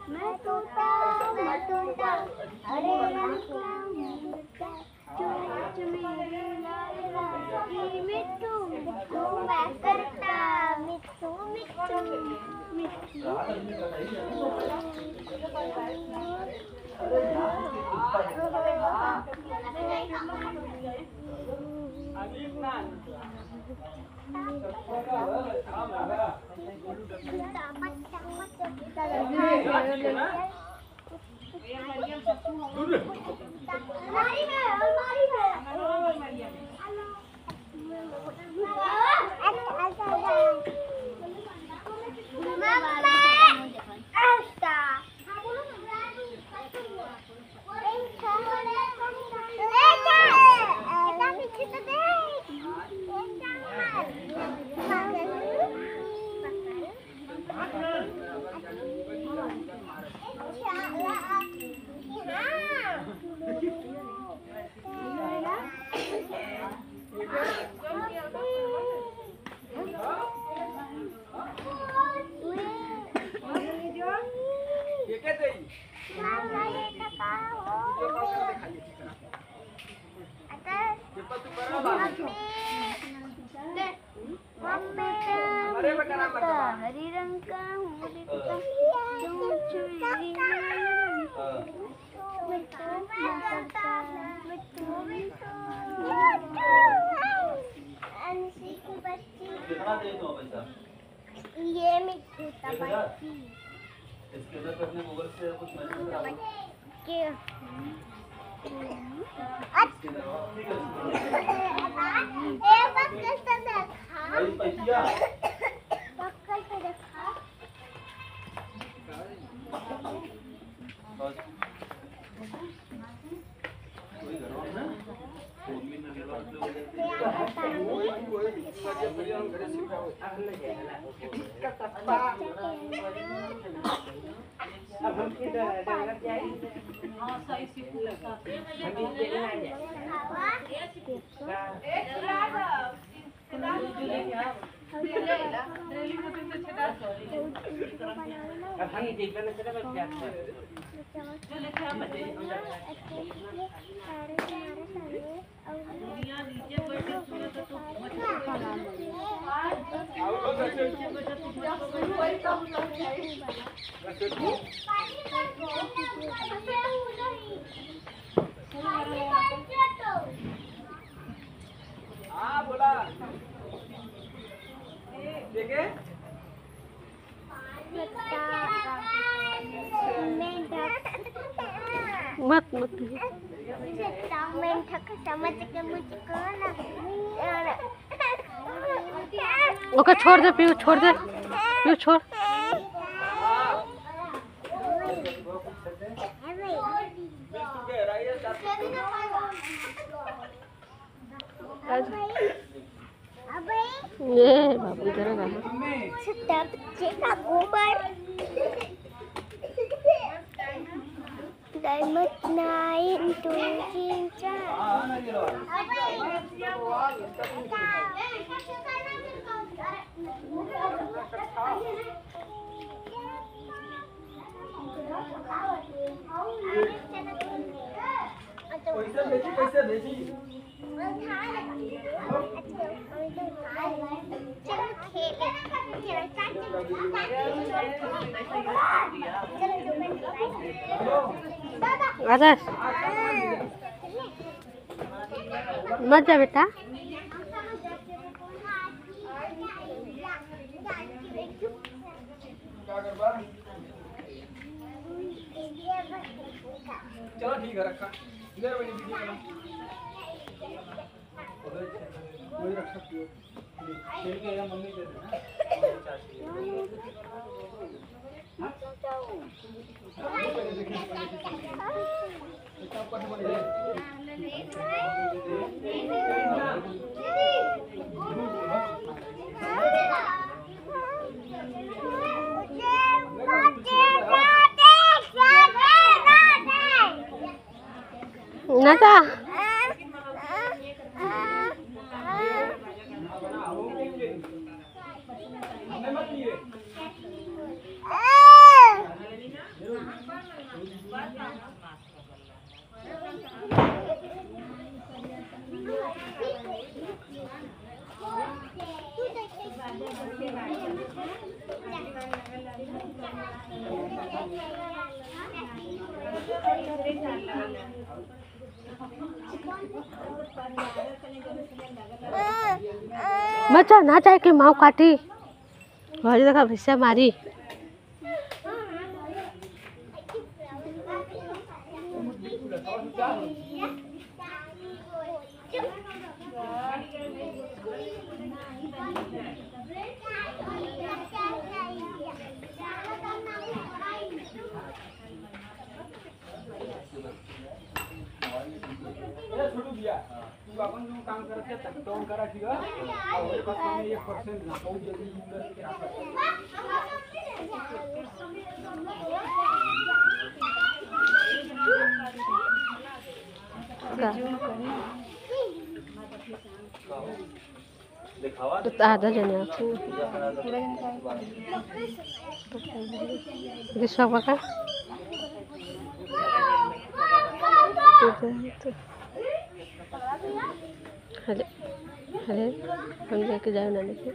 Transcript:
मैं तोता हरे रंग का मुर्गा चोंच मेरी लाल लाल मिट्टू मिट्टू मैं करता मिट्टू मिट्टू मिट्टू हरी रंग का कितना दे दो पैसा? ये मिट्टी तबाही इसके अंदर तो अपने गूगल से कुछ मैसेज करा दो। के बोला देखे मत मत ओके छोड़ दे पीयू छोड़ दे पीयू छोड़ ये बाबू इधर आ बच्चे का गोबर डायमंड 9 2 3 कैसे भेजी आजा मत जा बेटा चलो ठीक है रखा इधर बनी वीडियो बना वही रख सकती हो खेल के या मम्मी दे देना नचा बच्चा ना चाहे कि माँ काटी घरी देखा भैसा मारी छोटू भैया तू अपन जो काम करते तक तो करा ठीक है और मेरे पास में 1% ना बहुत जल्दी यूजर के दिखावा तो आधा जने सब का अरे हम लेके जाओ ना लेके